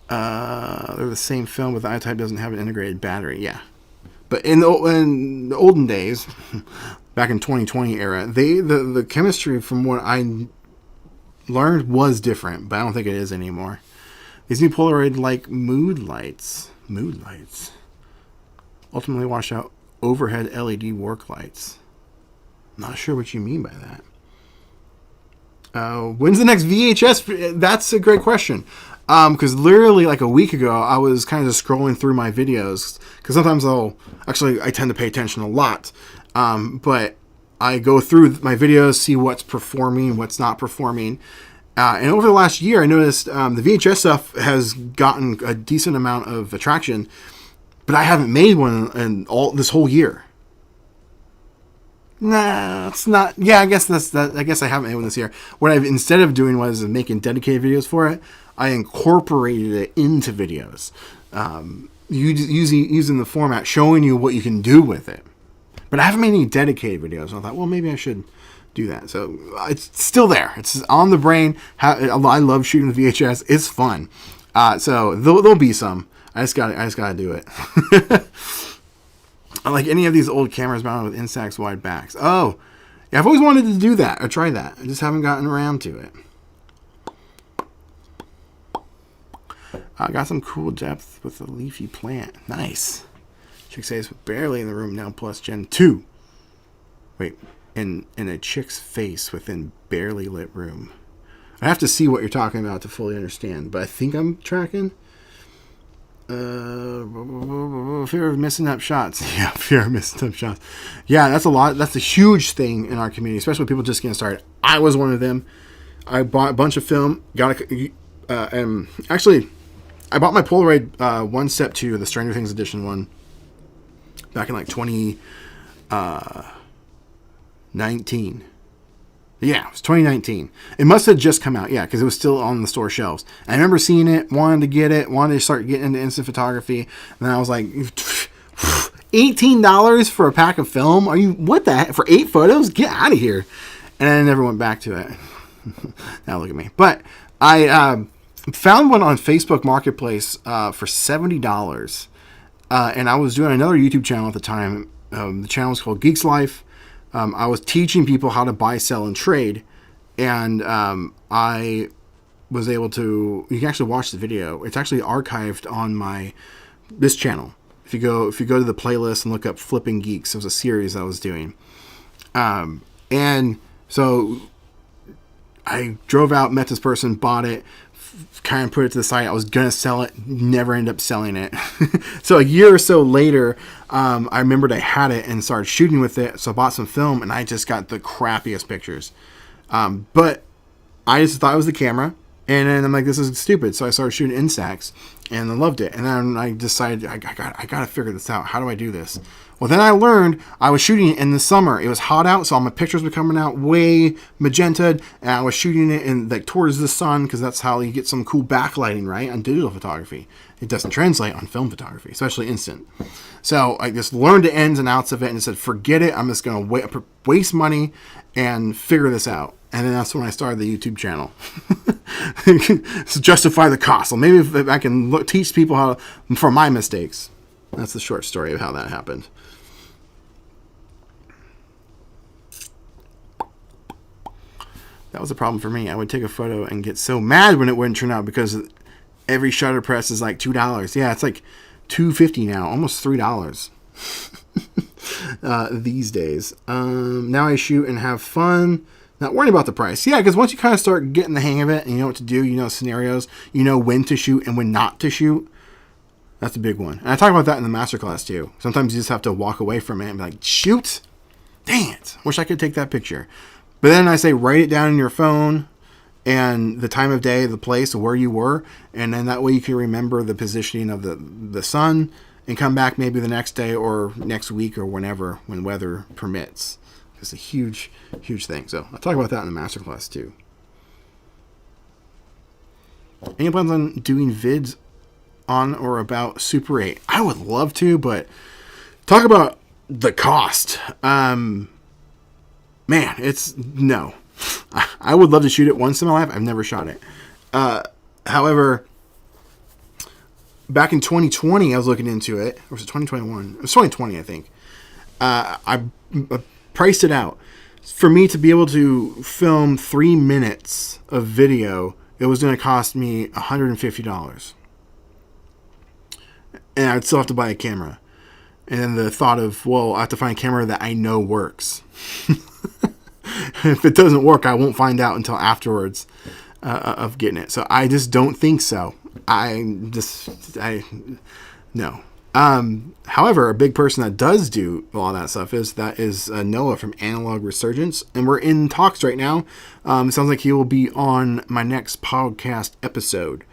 They're the same film, but the I-type doesn't have an integrated battery. Yeah, but in the olden days, back in 2020 era, the chemistry from what I learned was different, but I don't think it is anymore. These new Polaroid like mood lights ultimately wash out overhead LED work lights. Not sure what you mean by that. When's the next VHS? That's a great question. Because literally like a week ago, I was kind of just scrolling through my videos. Because sometimes I tend to pay attention a lot. But I go through my videos, see what's performing, what's not performing. And over the last year, I noticed the VHS stuff has gotten a decent amount of attraction. But I haven't made one in this whole year. Nah, it's not. Yeah, I guess I haven't made one this year. What I've instead of doing was making dedicated videos for it. I incorporated it into videos, using the format, showing you what you can do with it. But I haven't made any dedicated videos. So I thought, well, maybe I should do that. So it's still there. It's on the brain. I love shooting with VHS. It's fun. So there'll be some. I just gotta do it. Like any of these old cameras mounted with Instax wide backs. Oh, yeah, I've always wanted to do that or try that. I just haven't gotten around to it. I got some cool depth with a leafy plant. Nice. Chick says barely in the room now plus Gen 2. Wait, in a chick's face within barely lit room. I have to see what you're talking about to fully understand, but I think I'm tracking. Fear of missing up shots. Yeah, fear of missing up shots. Yeah, that's a lot. That's a huge thing in our community, especially with people just getting started. I was one of them. I bought a bunch of film. And actually, I bought my Polaroid 1 Step 2, the Stranger Things edition one, back in like 2019. Yeah, it was 2019. It must have just come out, yeah, because it was still on the store shelves. I remember seeing it, wanted to get it, wanted to start getting into instant photography, and then I was like, $18 for a pack of film? Are you, what the heck, for 8 photos? Get out of here. And I never went back to it. Now look at me. But I found one on Facebook Marketplace for $70. And I was doing another YouTube channel at the time. The channel was called Geeks Life. I was teaching people how to buy, sell, and trade, and I was able to. You can actually watch the video. It's actually archived on this channel. If you go to the playlist and look up "Flipping Geeks," it was a series I was doing. And so I drove out, met this person, bought it, kind of put it to the side. I was going to sell it, never ended up selling it. So a year or so later, I remembered I had it and started shooting with it. So I bought some film and I just got the crappiest pictures. But I just thought it was the camera. And then I'm like, this is stupid. So I started shooting Instax and I loved it. And then I decided I got to figure this out. How do I do this? Well, then I learned I was shooting it in the summer. It was hot out, so all my pictures were coming out way magenta, and I was shooting it in like towards the sun because that's how you get some cool backlighting, right, on digital photography. It doesn't translate on film photography, especially instant. So I just learned the ins and outs of it and said, forget it. I'm just going to waste money and figure this out. And then that's when I started the YouTube channel. To justify the cost. Well, maybe if I can teach people how for my mistakes. That's the short story of how that happened. That was a problem for me. I would take a photo and get so mad when it wouldn't turn out because every shutter press is like $2. Yeah, it's like $2.50 now, almost $3 these days. Now I shoot and have fun. Not worrying about the price. Yeah, because once you kind of start getting the hang of it and you know what to do, you know scenarios, you know when to shoot and when not to shoot. That's a big one. And I talk about that in the masterclass too. Sometimes you just have to walk away from it and be like, shoot, dang it, wish I could take that picture. But then I say write it down in your phone and the time of day, the place, where you were, and then that way you can remember the positioning of the sun and come back maybe the next day or next week or whenever when weather permits. It's a huge, huge thing. So I'll talk about that in the masterclass too. Any plans on doing vids on or about Super 8? I would love to, but talk about the cost. Man, it's no. I would love to shoot it once in my life. I've never shot it. However, back in 2020, I was looking into it. Or was it 2021? It was 2020, I think. I priced it out. For me to be able to film 3 minutes of video, it was going to cost me $150. And I'd still have to buy a camera. And then the thought of, well, I have to find a camera that I know works. If it doesn't work, I won't find out until afterwards of getting it. So I just don't think so. No. However, a big person that does do all that stuff is Noah from Analog Resurgence. And we're in talks right now. It sounds like he will be on my next podcast episode.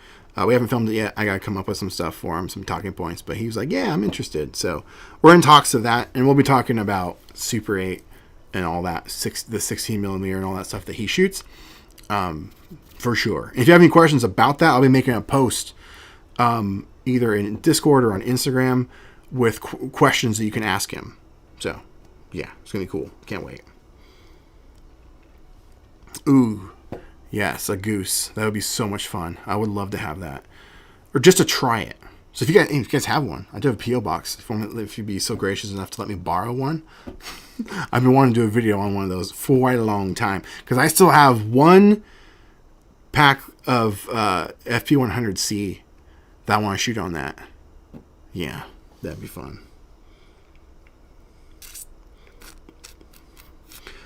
We haven't filmed it yet. I got to come up with some stuff for him, some talking points. But he was like, yeah, I'm interested. So we're in talks of that. And we'll be talking about Super 8 and all that, the 16 millimeter and all that stuff that he shoots, for sure. If you have any questions about that, I'll be making a post either in Discord or on Instagram with questions that you can ask him. So, yeah, it's going to be cool. Can't wait. Ooh, yes, a goose. That would be so much fun. I would love to have that. Or just to try it. So if you guys have one, I do have a P.O. box. If you'd be so gracious enough to let me borrow one. I've been wanting to do a video on one of those for quite a long time. Because I still have one pack of FP100C that I want to shoot on that. Yeah, that'd be fun.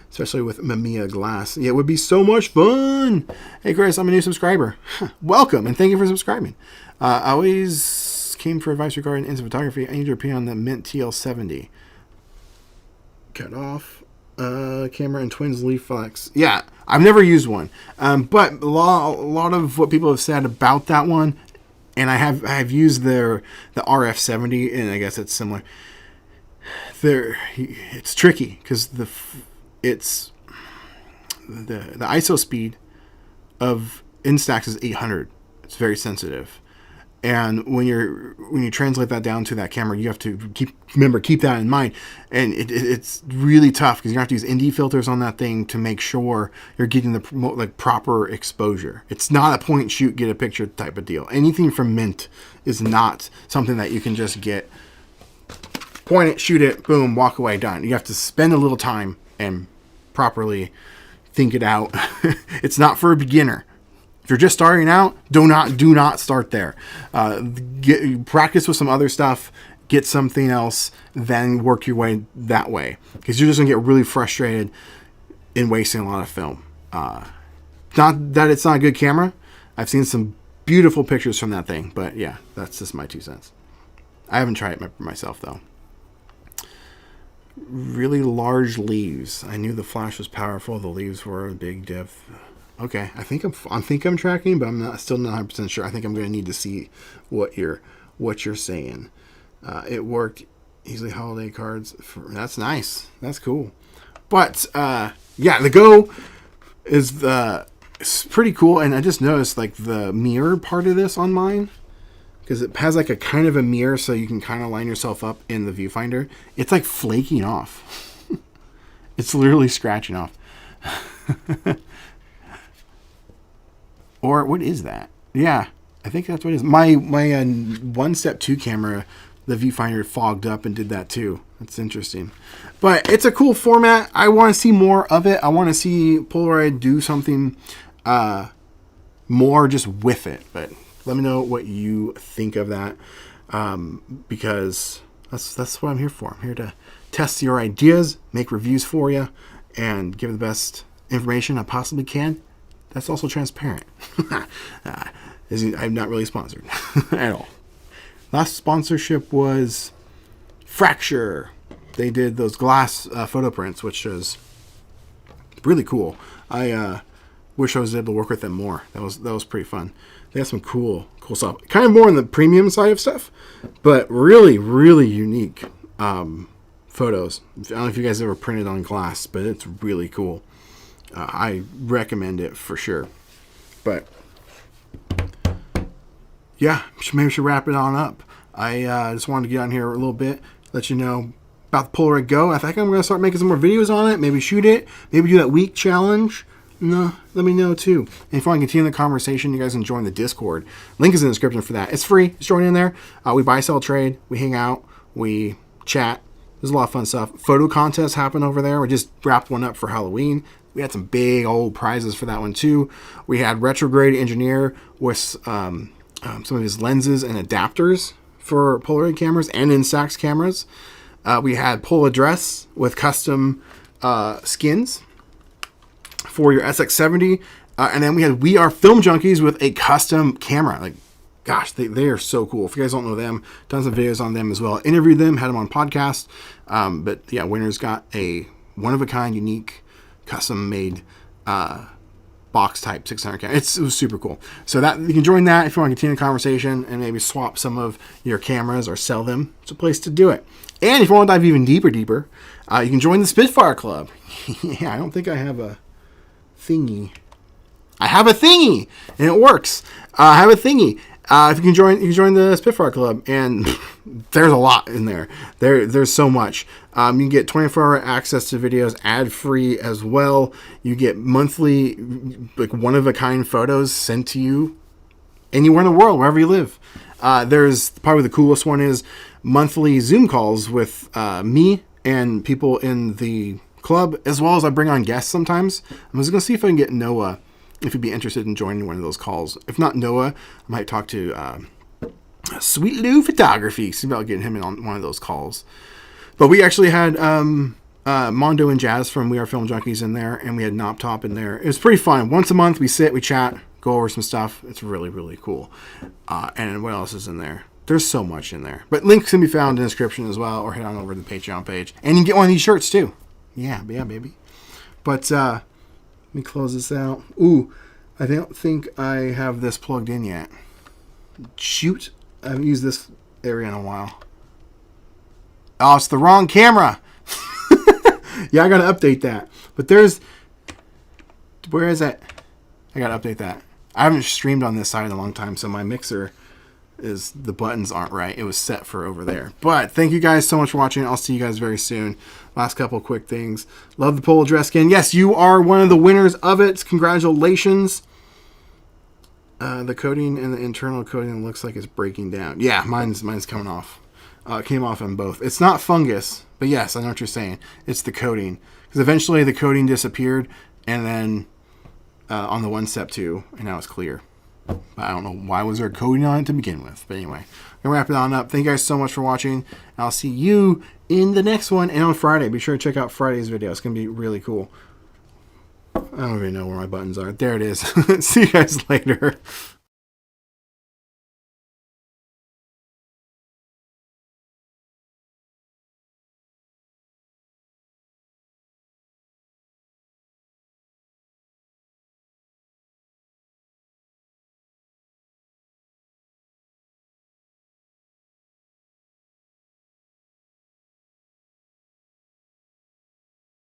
Especially with Mamiya glass. Yeah, it would be so much fun. Hey, Chris, I'm a new subscriber. Welcome, and thank you for subscribing. I always came for advice regarding instant photography. I need your opinion on the Mint TL70. Cut off. Camera and twins leaf flex. Yeah, I've never used one. But a lot of what people have said about that one, and I have used the RF70, and I guess it's similar. It's tricky because the ISO speed of Instax is 800. It's very sensitive, and when you translate that down to that camera, you have to keep that in mind. And it's really tough because you have to use ND filters on that thing to make sure you're getting the proper exposure. It's not a point and shoot, get a picture type of deal. Anything from Mint is not something that you can just get, point it, shoot it, boom, walk away, done. You have to spend a little time and properly think it out. It's not for a beginner. If you're just starting out, do not start there. Practice with some other stuff, get something else, then work your way that way. Because you're just going to get really frustrated in wasting a lot of film. Not that it's not a good camera. I've seen some beautiful pictures from that thing, but yeah, that's just my 2 cents. I haven't tried it myself though. Really large leaves. I knew the flash was powerful. The leaves were a big depth. Okay, I think I'm tracking, but I'm still not 100% sure. I think I'm going to need to see what you're saying. It worked easily. Holiday cards. That's nice. That's cool. But yeah, the Go is it's pretty cool, and I just noticed like the mirror part of this on mine, because it has like a kind of a mirror, so you can kind of line yourself up in the viewfinder. It's like flaking off. It's literally scratching off. Or what is that? Yeah, I think that's what it is. My 1-step 2 camera, the viewfinder fogged up and did that too. That's interesting. But it's a cool format. I want to see more of it. I want to see Polaroid do something more just with it. But let me know what you think of that, because that's what I'm here for. I'm here to test your ideas, make reviews for you, and give the best information I possibly can. That's also transparent. I'm not really sponsored at all. Last sponsorship was Fracture. They did those glass photo prints, which is really cool. I wish I was able to work with them more. That was pretty fun. They have some cool stuff. Kind of more on the premium side of stuff, but really, really unique photos. I don't know if you guys ever printed on glass, but it's really cool. I recommend it for sure. But yeah, maybe we should wrap it on up. I just wanted to get on here a little bit, let you know about the Polaroid GO. I think I'm going to start making some more videos on it. Maybe shoot it. Maybe do that week challenge. No, let me know too. And if you want to continue the conversation, you guys can join the Discord. Link is in the description for that. It's free. Just join in there. We buy, sell, trade. We hang out. We chat. There's a lot of fun stuff. Photo contests happen over there. We just wrapped one up for Halloween. We had some big old prizes for that one too. We had Retrograde Engineer with some of his lenses and adapters for Polaroid cameras and Instax cameras. We had Pola Dress with custom skins for your SX70. And then we had We Are Film Junkies with a custom camera. Like, gosh, they are so cool. If you guys don't know them, done some videos on them as well. Interviewed them, had them on podcast. But yeah, winners got a one-of-a-kind, unique, custom-made box type 600 camera. It was super cool. So that you can join that if you want to continue the conversation and maybe swap some of your cameras or sell them. It's a place to do it. And if you want to dive even deeper, you can join the Spitfire Club. Yeah, I don't think I have a thingy. I have a thingy, and it works. I have a thingy. If you can join the Spitfire Club, and there's a lot in there. There's so much. You can get 24-hour access to videos, ad-free as well. You get monthly, like one-of-a-kind photos sent to you anywhere in the world, wherever you live. There's probably the coolest one is monthly Zoom calls with me and people in the club, as well as I bring on guests sometimes. I'm just gonna see if I can get Noah, if you'd be interested in joining one of those calls. If not Noah, I might talk to Sweet Lou Photography, see about getting him in on one of those calls. But we actually had Mondo and Jazz from We Are Film Junkies in there, and we had Nop Top in there. It was pretty fun. Once a month, we sit, we chat, go over some stuff. It's really, really cool. And what else is in there? There's so much in there. But links can be found in the description as well, or head on over to the Patreon page. And you can get one of these shirts too. Yeah, baby. But let me close this out. Ooh, I don't think I have this plugged in yet. Shoot. I haven't used this area in a while. Oh, it's the wrong camera. Yeah, I got to update that. But where is it? I got to update that. I haven't streamed on this side in a long time, so my mixer the buttons aren't right. It was set for over there. But thank you guys so much for watching. I'll see you guys very soon. Last couple quick things. Love the Polo dress skin. Yes, you are one of the winners of it. Congratulations. The coating and the internal coating looks like it's breaking down. Yeah, mine's coming off. It came off on both. It's not fungus, but yes, I know what you're saying. It's the coating. Because eventually the coating disappeared, and then on the 1-step 2, and now it's clear. I don't know why was there a coating on it to begin with. But anyway, I'm going to wrap it on up. Thank you guys so much for watching. I'll see you in the next one. And on Friday, be sure to check out Friday's video. It's going to be really cool. I don't even know where my buttons are. There it is. See you guys later.